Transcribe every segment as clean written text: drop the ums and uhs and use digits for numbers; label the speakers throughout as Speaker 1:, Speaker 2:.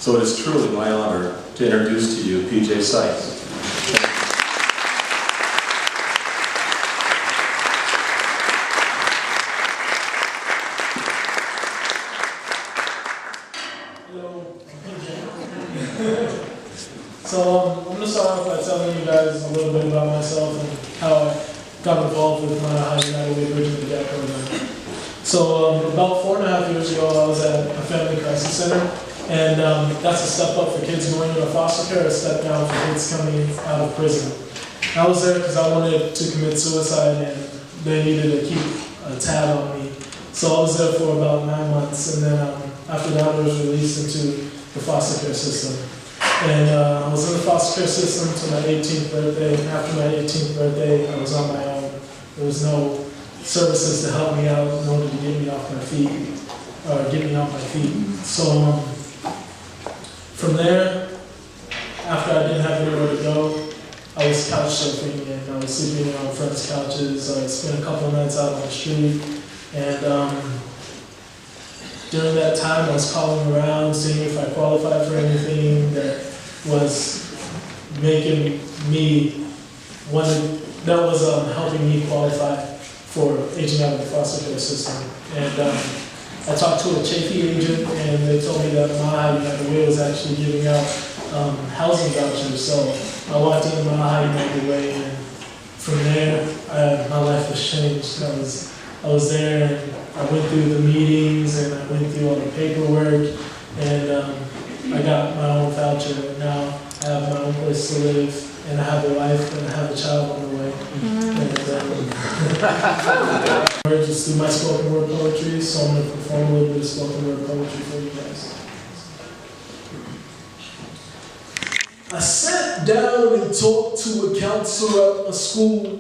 Speaker 1: So it is truly my honor to introduce to you P.J. Sykes.
Speaker 2: So I'm going to start off by telling you guys a little bit about myself and how I got involved with my High United Way Bridging the Gap program. So about 4.5 years ago, I was at a family crisis center, and that's a step up for kids going into foster care, a step down for kids coming out of prison. I was there because I wanted to commit suicide, and they needed to keep a tab on me. So I was there for about 9 months, and then after that, I was released into the foster care system. And I was in the foster care system until my 18th birthday. And after my 18th birthday, I was on my own. There was no services to help me out in order to get me off my feet, or get me off my feet. So from there, after I didn't have anywhere to go, I was couch surfing and I was sleeping on friends' couches. I spent a couple of nights out on the street, and during that time, I was calling around, seeing if I qualified for anything that was making me helping me qualify for aging out of the foster care system. And I talked to a Chafee agent, and they told me that my United Way was actually giving out housing vouchers. So I walked into my United Way, and from there, my life was changed. I was there, and I went through the meetings, and I went through all the paperwork, and I got my own voucher, and now I have my own place to live, and I have a wife, and I have a child on the way. And just do my spoken word poetry, so I'm going to perform a little bit of spoken word poetry for you guys. I sat down and talked to a counselor at my school.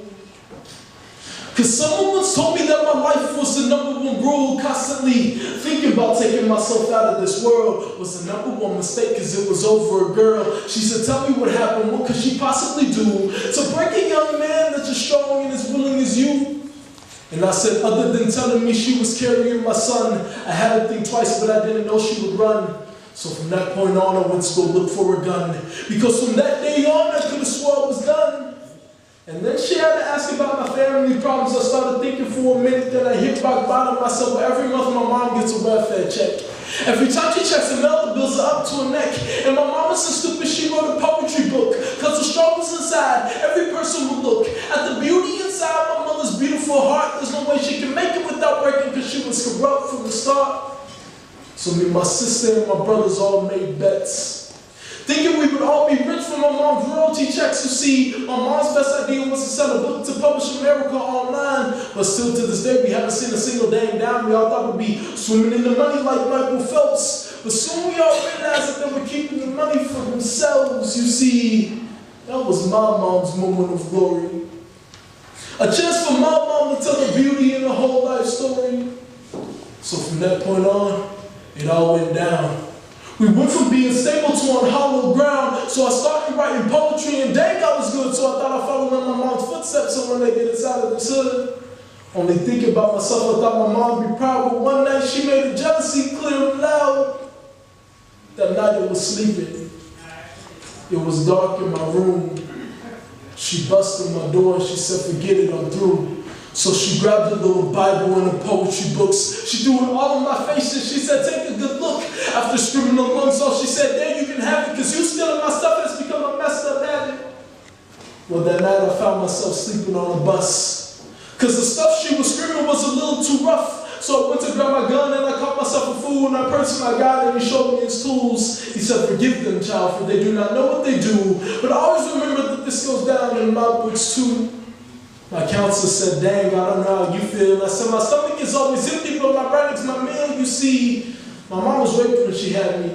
Speaker 2: Cause someone once told me that my life was the #1 rule. Constantly thinking about taking myself out of this world was the #1 mistake, cause it was over a girl. She said, tell me what happened, what could she possibly do to break a young man that's as strong and as willing as you? And I said, other than telling me she was carrying my son, I had to think twice, but I didn't know she would run. So from that point on, I went to go look for a gun. Because from that day on, I could have swore I was done. And then she had to ask about my family problems. I started thinking for a minute, then I hit rock bottom myself. But every month my mom gets a welfare check. Every time she checks the mail, the bills are up to her neck. And my mama so stupid, she wrote a poetry book. Cause the struggles inside, every person will look at the beauty inside my mother's beautiful heart. There's no way she can make it without breaking, cause she was corrupt from the start. So me, my sister, and my brothers all made bets, thinking we would all be rich from my mom's royalty checks. You see, my mom's best idea was to sell a book to publish America online. But still to this day, we haven't seen a single dang dime. We all thought we'd be swimming in the money like Michael Phelps. But soon we all realized that they were keeping the money for themselves. You see, that was my mom's moment of glory. A chance for my mom to tell the beauty in the whole life story. So from that point on, it all went down. We went from being stable to on hollow ground. So I started writing poetry, and dang, I was good. So I thought I'd follow in my mom's footsteps. So when they get inside of this hood, only thinking about myself, I thought my mom would be proud. But one night she made a jealousy clear and loud. That night I was sleeping. It was dark in my room. She busted my door and she said, forget it, I'm through. So she grabbed a little Bible and the poetry books. She threw it all in my face and she said, take a good look. After screaming the lungs off, she said, there, you can have it, because you stealing my stuff and it's become a messed up habit. Well, that night I found myself sleeping on a bus. Because the stuff she was screaming was a little too rough. So I went to grab my gun and I caught myself a fool, and I purchased my guy and he showed me his tools. He said, forgive them, child, for they do not know what they do. But I always remember that this goes down in my books too. My counselor said, dang, I don't know how you feel. I said, my stomach is always empty, but my brain's my meal. You see, my mom was raped when she had me.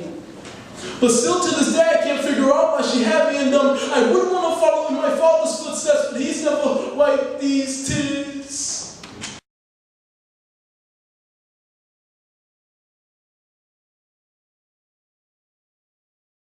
Speaker 2: But still to this day, I can't figure out why she had me. And I wouldn't want to follow in my father's footsteps, but he's never wiped these tears.